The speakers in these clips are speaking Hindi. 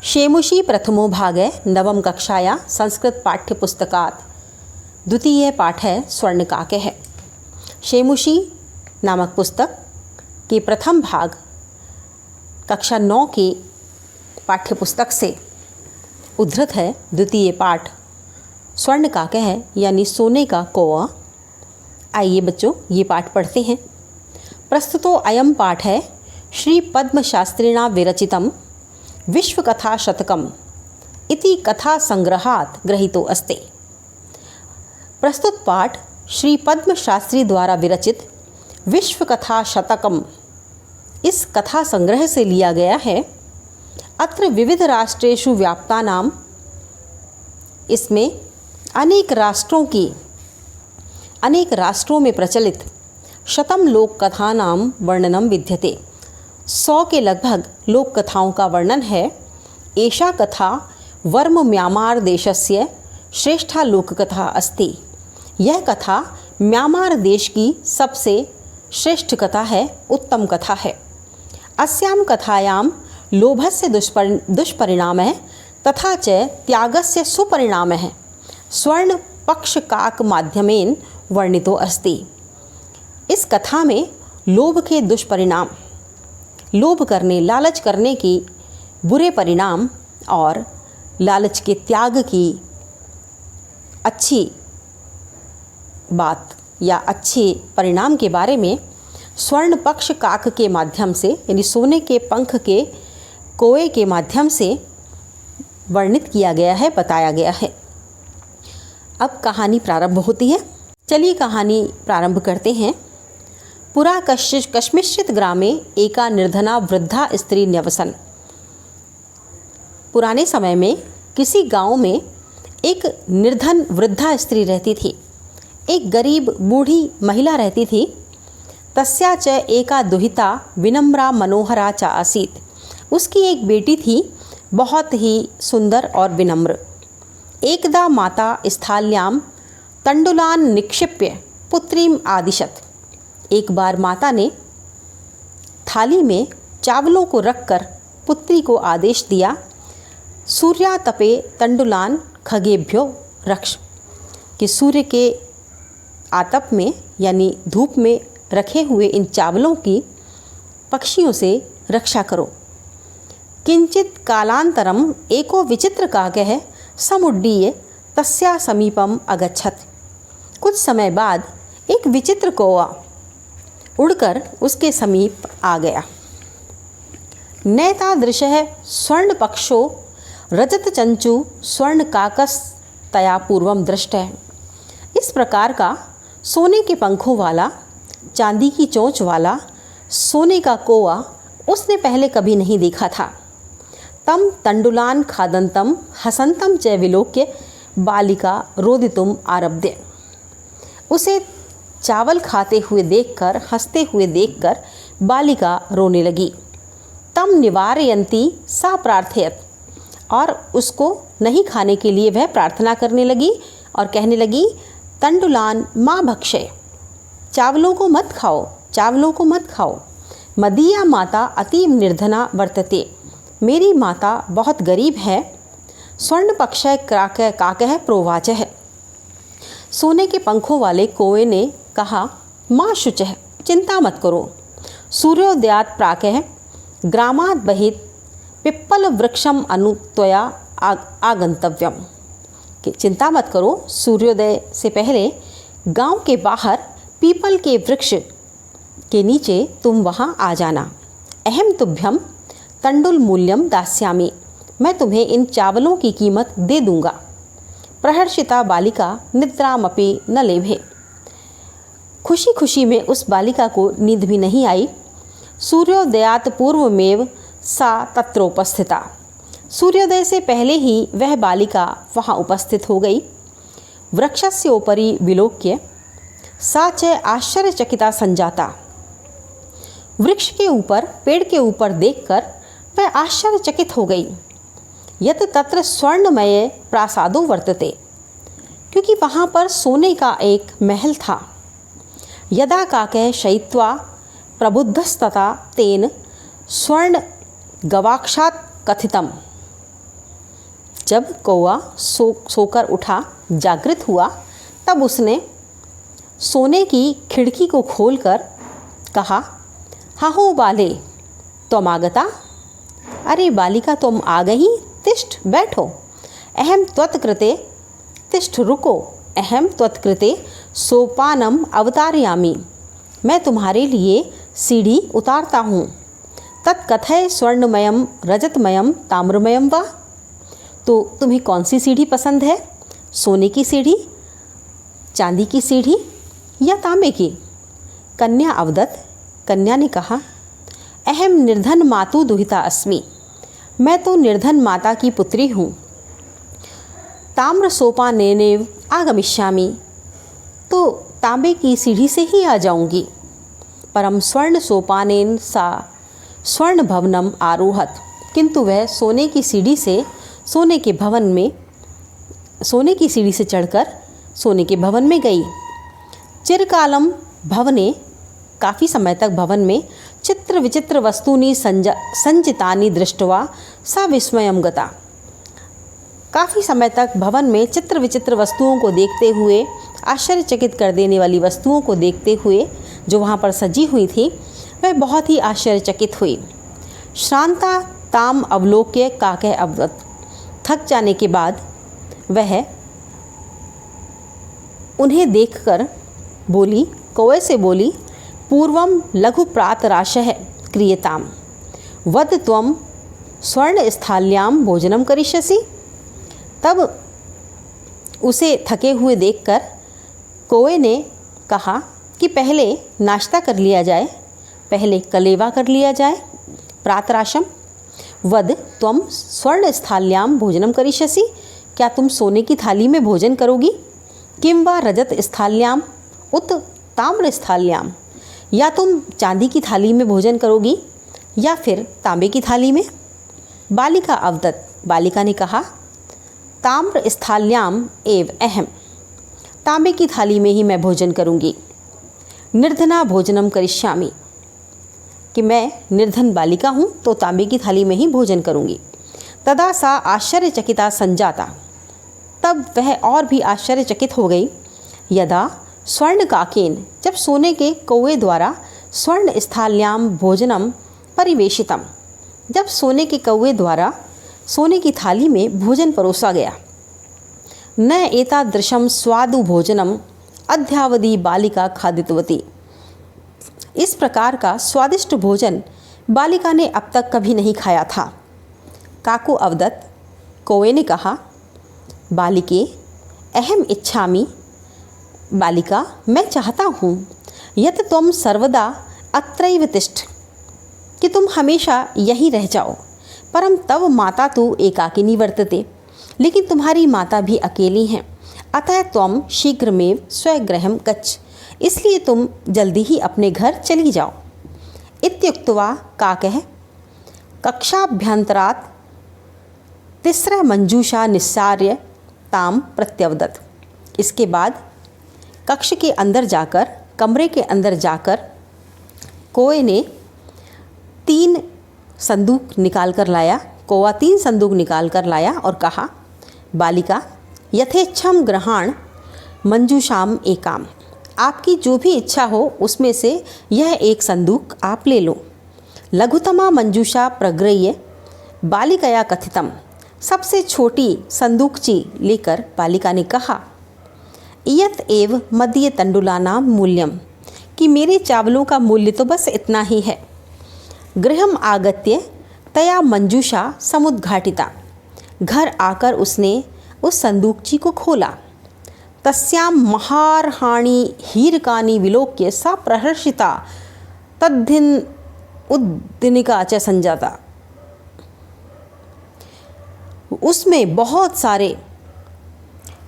शेमुषी प्रथमो भागे नवम कक्षाया संस्कृत पाठ्यपुस्तकात् द्वितीय पाठ है स्वर्ण काके है। शेमुषी नामक पुस्तक के प्रथम भाग कक्षा 9 की पाठ्यपुस्तक से उद्धृत है। द्वितीय पाठ स्वर्ण काके है यानी सोने का कौवा। आइए बच्चों ये पाठ पढ़ते हैं। प्रस्तुतो अयम पाठ है श्री पद्मशास्त्रिणा विरचितम विश्वकथा शतकम इति कथा संग्रहात् ग्रहीतो अस्ति। प्रस्तुत पाठ श्री पद्म शास्त्री द्वारा विरचित विश्वकथा शतकम इस कथा संग्रह से लिया गया है। अत्र विविध राष्ट्रेषु व्याप्तानाम, इसमें अनेक राष्ट्रों में प्रचलित शतम लोक कथानाम वर्णनम विद्यते। 100 के लगभग लोक कथाओं का वर्णन है। एषा कथा वर्म म्यांमार देशस्य श्रेष्ठा लोक कथा अस्ति। यह कथा म्यांमार देश की सबसे श्रेष्ठ कथा है, उत्तम कथा है। अस्यां कथायां लोभस्य दुष्परिणामः तथा च त्यागस्य सुपरिणामः स्वर्ण पक्षकाक माध्यमेन वर्णितो अस्ति। इस कथा में लोभ के दुष्परिणाम, लोभ करने, लालच करने की बुरे परिणाम और लालच के त्याग की अच्छी बात या अच्छे परिणाम के बारे में स्वर्ण पक्ष काक के माध्यम से यानी सोने के पंख के कौवे के माध्यम से वर्णित किया गया है, बताया गया है। अब कहानी प्रारंभ होती है। चलिए कहानी प्रारंभ करते हैं। पुरा कश्मीश्चित ग्रामे एका निर्धना वृद्धा स्त्री न्यवसन। पुराने समय में किसी गांव में एक निर्धन वृद्धा स्त्री रहती थी, एक गरीब बूढ़ी महिला रहती थी। तस्या च एका दुहिता विनम्रा मनोहरा च आसीत्। उसकी एक बेटी थी, बहुत ही सुंदर और विनम्र। एकदा माता स्थाल्यां तंडुलान निक्षिप्य पुत्रीम आदिशत। एक बार माता ने थाली में चावलों को रखकर पुत्री को आदेश दिया, सूर्यातपे तंडुलान खगेभ्यो रक्ष, कि सूर्य के आतप में यानी धूप में रखे हुए इन चावलों की पक्षियों से रक्षा करो। किंचित कालांतरम एको विचित्र काकः समुड्डीय तस्या समीपम अगच्छत। कुछ समय बाद एक विचित्र कौवा उड़कर उसके समीप आ गया। नैतादृशः स्वर्ण पक्षो रजत चंचु स्वर्ण काकस तया पूर्वम दृष्टः। इस प्रकार का सोने के पंखों वाला, चांदी की चोंच वाला सोने का कौवा उसने पहले कभी नहीं देखा था। तम तंडुलान खादंतम हसंतम च विलोक्य बालिका रोदितुम आरभ्य। उसे चावल खाते हुए देखकर, हंसते हुए देखकर बालिका रोने लगी। तम निवारयन्ती सा प्रार्थयत, और उसको नहीं खाने के लिए वह प्रार्थना करने लगी और कहने लगी, तंडुलान माँ भक्षय, चावलों को मत खाओ, चावलों को मत खाओ। मदीया माता अतीव निर्धना वर्तते। मेरी माता बहुत गरीब है। स्वर्ण पक्षय काकः प्रोवाचः। सोने के पंखों वाले कौवे ने कहा, माँ शुचः, चिंता मत करो। सूर्योदयात् प्राकः ग्रामात् बहिः पिप्पल वृक्षम अनुत्वया आगंतव्यम। कि चिंता मत करो, सूर्योदय से पहले गांव के बाहर पीपल के वृक्ष के नीचे तुम वहां आ जाना। अहम तुभ्यम तंडुल मूल्यम दास्यामि। मैं तुम्हें इन चावलों की कीमत दे दूंगा। प्रहर्षिता बालिका निद्रामपि न लेभे। खुशी खुशी में उस बालिका को नींद भी नहीं आई। सूर्योदयात पूर्वमेव सा तत्रोपस्थिता। सूर्योदय से पहले ही वह बालिका वहाँ उपस्थित हो गई। वृक्षस्य उपरि विलोक्य सा च आश्चर्यचकिता संजाता। वृक्ष के ऊपर, पेड़ के ऊपर देखकर वह आश्चर्यचकित हो गई। यत तत्र स्वर्णमय प्रासादो वर्तते, क्योंकि वहाँ पर सोने का एक महल था। यदा काकः शयित्वा प्रबुद्धस्तथा तेन स्वर्ण गवाक्षात् कथितम। जब कौआ सोकर उठा, जागृत हुआ, तब उसने सोने की खिड़की को खोलकर कहा, हाहो बाले, तुम आगता? अरे बालिका, तुम आ गई, तिष्ठ, बैठो। अहम त्वत्कृते, तिष्ठ, रुको। अहम त्वत्कृते सोपानम अवतारयामि, मैं तुम्हारे लिए सीढ़ी उतारता हूँ। तत्कथय स्वर्णमयम रजतमयम ताम्रमयम वा, तो तुम्हें कौन सी सीढ़ी पसंद है? सोने की सीढ़ी, चांदी की सीढ़ी या तांबे की? कन्या अवदत, कन्या ने कहा, अहम निर्धन मातु दुहिता अस्मि, मैं तो निर्धन माता की पुत्री हूँ। ताम्र सोपानेनेव आगमिष्यामि, तो तांबे की सीढ़ी से ही आ जाऊंगी। परम स्वर्ण सोपानेन सा स्वर्ण भवनम आरोहत, किंतु वह सोने की सीढ़ी से सोने के भवन में, सोने की सीढ़ी से चढ़कर सोने के भवन में गई। चिरकालम भवने, काफ़ी समय तक भवन में चित्र विचित्र वस्तूनि संचितानि दृष्ट्वा सा विस्मयम गता, काफ़ी समय तक भवन में चित्र विचित्र वस्तुओं को देखते हुए, आश्चर्यचकित कर देने वाली वस्तुओं को देखते हुए जो वहाँ पर सजी हुई थी, वह बहुत ही आश्चर्यचकित हुई। श्रांता ताम अवलोक्य काकः अवदत्, थक जाने के बाद वह उन्हें देखकर बोली, कौवे से बोली, पूर्वम लघु प्रातराशः क्रियताम वद त्वं स्वर्ण स्थाल्याम भोजनम करिष्यसि। तब उसे थके हुए देखकर कौवे ने कहा कि पहले नाश्ता कर लिया जाए, पहले कलेवा कर लिया जाए, प्रातराशम। वद त्वं स्वर्ण स्थाल्याम भोजनम करिष्यसि, क्या तुम सोने की थाली में भोजन करोगी? किम वा रजत स्थाल्याम उत ताम्र स्थाल्याम, या तुम चांदी की थाली में भोजन करोगी या फिर तांबे की थाली में? बालिका अवदत्, बालिका ने कहा, ताम्र स्थाल्याम एव अहम, तांबे की थाली में ही मैं भोजन करूंगी। निर्धना भोजनम करिष्यामि, कि मैं निर्धन बालिका हूँ तो तांबे की थाली में ही भोजन करूंगी। तदा सा आश्चर्यचकिता संजाता, तब वह और भी आश्चर्यचकित हो गई। यदा स्वर्ण काकेन, जब सोने के कौवे द्वारा स्वर्ण स्थाल्याम भोजनम परिवेशितम, जब सोने के कौवे द्वारा सोने की थाली में भोजन परोसा गया। न एतादृशम स्वादु भोजनम अद्यावधि बालिका खादितवती, इस प्रकार का स्वादिष्ट भोजन बालिका ने अब तक कभी नहीं खाया था। काको अवदत्, कौवे ने कहा, बालिके अहम इच्छामि, बालिका मैं चाहता हूँ, यत तुम सर्वदा अत्रैव तिष्ठ, कि तुम हमेशा यहीं रह जाओ। परम तव माता तो एकाकिनी वर्तते, लेकिन तुम्हारी माता भी अकेली हैं। अतः त्वं शीघ्रमेव स्वगृहं गच्छ, इसलिए तुम जल्दी ही अपने घर चली जाओ। इत्युक्त्वा काकः कक्षाभ्यन्तरात् तिस्रः मंजूषा निस्सार्य ताम प्रत्यवदत्, इसके बाद कक्ष के अंदर जाकर, कमरे के अंदर जाकर कौवे ने 3 संदूक निकाल कर लाया। कौवा 3 संदूक निकाल कर लाया और कहा, बालिका यथेच्छम ग्रहाण मंजूषाम एकाम, आपकी जो भी इच्छा हो उसमें से यह एक संदूक आप ले लो। लघुतमा मंजूषा प्रगृह्य बालिकया कथितम, सबसे छोटी संदूकची लेकर बालिका ने कहा, इयत एव मध्य तंडुलानाम मूल्यम, कि मेरे चावलों का मूल्य तो बस इतना ही है। गृहम आगत्य तया मंजूषा समुद्घाटिता, घर आकर उसने उस संदूकची को खोला। तस्याम महारहाणि हीरकानि विलोक्य सा प्रहर्षिता तद्धिन उद्दिनिका च संजाता, उसमें बहुत सारे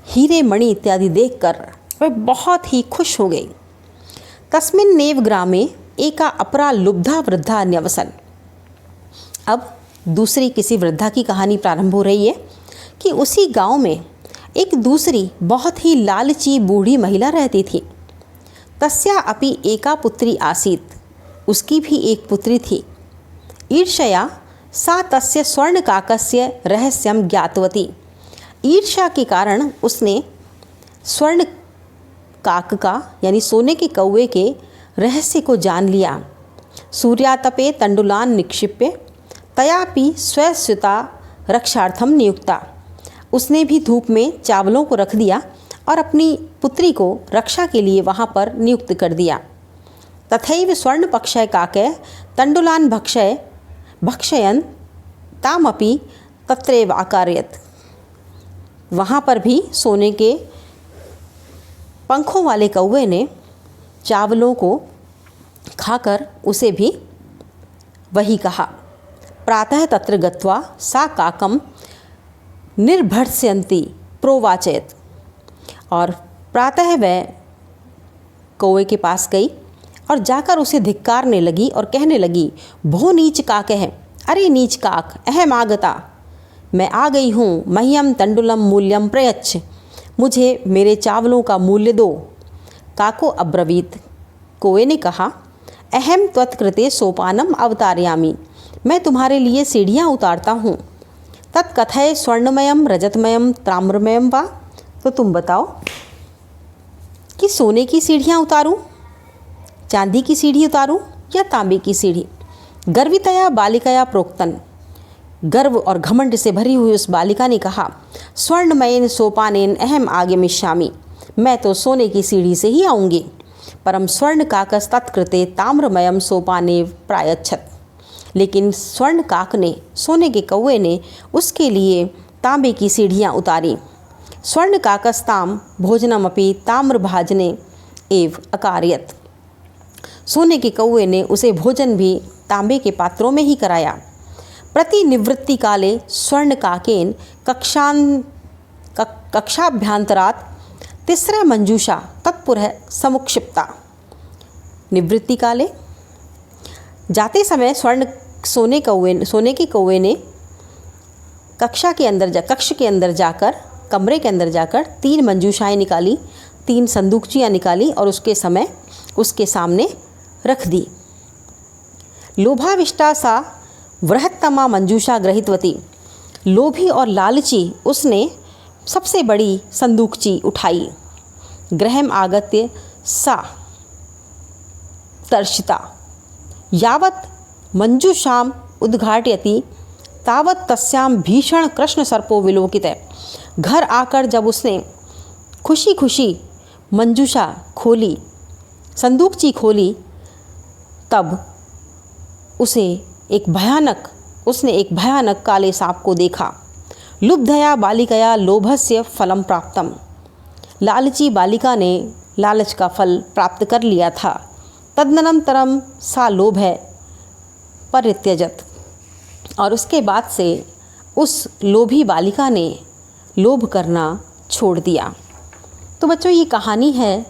हीरे मणि इत्यादि देखकर वह बहुत ही खुश हो गई। तस्मिन्नेव ग्रामे एका अपरा लुब्धा वृद्धा न्यवसन, अब दूसरी किसी वृद्धा की कहानी प्रारंभ हो रही है कि उसी गांव में एक दूसरी बहुत ही लालची बूढ़ी महिला रहती थी। तस्या अपि एका पुत्री आसीत, उसकी भी एक पुत्री थी। ईर्ष्या सा तस्य स्वर्णकाकस्य रहस्यं ज्ञातवती, ईर्ष्या के कारण उसने स्वर्ण काक का यानी सोने के कौवे के रहस्य को जान लिया। सूर्यातपे तंडुलान निक्षिप्य तयापि स्वस्युता रक्षार्थम नियुक्ता। उसने भी धूप में चावलों को रख दिया और अपनी पुत्री को रक्षा के लिए वहाँ पर नियुक्त कर दिया। तथैव स्वर्ण पक्षय काके तंडुलान भक्षयन तामपि तत्रैव आकारयत। वहाँ पर भी सोने के पंखों वाले कौवे ने चावलों को खाकर उसे भी वही कहा। प्रातः तत्र गत्वा सा काकम निर्भर्त्स्यन्ति प्रोवाचयत। और प्रातः वह कौवे के पास गई और जाकर उसे धिक्कारने लगी और कहने लगी, भो नीच काक है, अरे नीच काक, अहम आगता, मैं आ गई हूँ, मह्यम तंडुलम मूल्यम प्रयच्छ, मुझे मेरे चावलों का मूल्य दो। काको अब्रवीत, कौवे ने कहा, अहम त्वत्कृते सोपानम अवतारयामि, मैं तुम्हारे लिए सीढ़ियाँ उतारता हूँ। तत्कथय स्वर्णमयम रजतमयम ताम्रमयम वा, तो तुम बताओ कि सोने की सीढ़ियाँ उतारूँ, चांदी की सीढ़ी उतारूँ या तांबे की सीढ़ी। गर्वितया बालिकया प्रोक्तन, गर्व और घमंड से भरी हुई उस बालिका ने कहा, स्वर्णमयेन सोपानेन अहम आगमिष्यामि, मैं तो सोने की सीढ़ी से ही आऊँगी। परम स्वर्ण काकस तत्कृते ताम्रमयम सोपाने प्रायच्छत। लेकिन स्वर्ण काक ने, सोने के कौवे ने उसके लिए तांबे की सीढ़ियाँ उतारी। स्वर्ण काकस्ताम भोजनमपि ताम्रभाजने एव अकारयत। सोने के कौवे ने उसे भोजन भी तांबे के पात्रों में ही कराया। प्रतिनिवृत्ति काले स्वर्ण काकेन कक्षाभ्यंतरात तिस्र मंजूषा तत्पुरः समुक्षिप्ता। निवृत्ति काले, जाते समय सोने के कौवे ने कक्ष के अंदर जाकर, कमरे के अंदर जाकर 3 मंजूषाएँ निकाली, 3 संदूकचियाँ निकाली और उसके सामने रख दी। लोभाविष्टा सा बृहत्तमा मंजूषा गृहीतवती। लोभी और लालची उसने सबसे बड़ी संदूकची उठाई। गृहम आगत्य सा तर्षिता, यावत् मंजूषाम उद्घाटयति तावत् तस्याम भीषण कृष्ण सर्पो विलोकित। घर आकर जब उसने खुशी खुशी मंजूषा खोली, संदूकची खोली, तब उसने एक भयानक काले सांप को देखा। लुब्धया बालिकया लोभस्य फलम प्राप्तम। लालची बालिका ने लालच का फल प्राप्त कर लिया था। तदनंतरम सा लोभ है परित्यजत। और उसके बाद से उस लोभी बालिका ने लोभ करना छोड़ दिया। तो बच्चों, ये कहानी है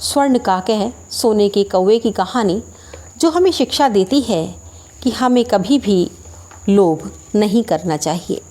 स्वर्ण काके, सोने के कौवे की कहानी, जो हमें शिक्षा देती है कि हमें कभी भी लोभ नहीं करना चाहिए।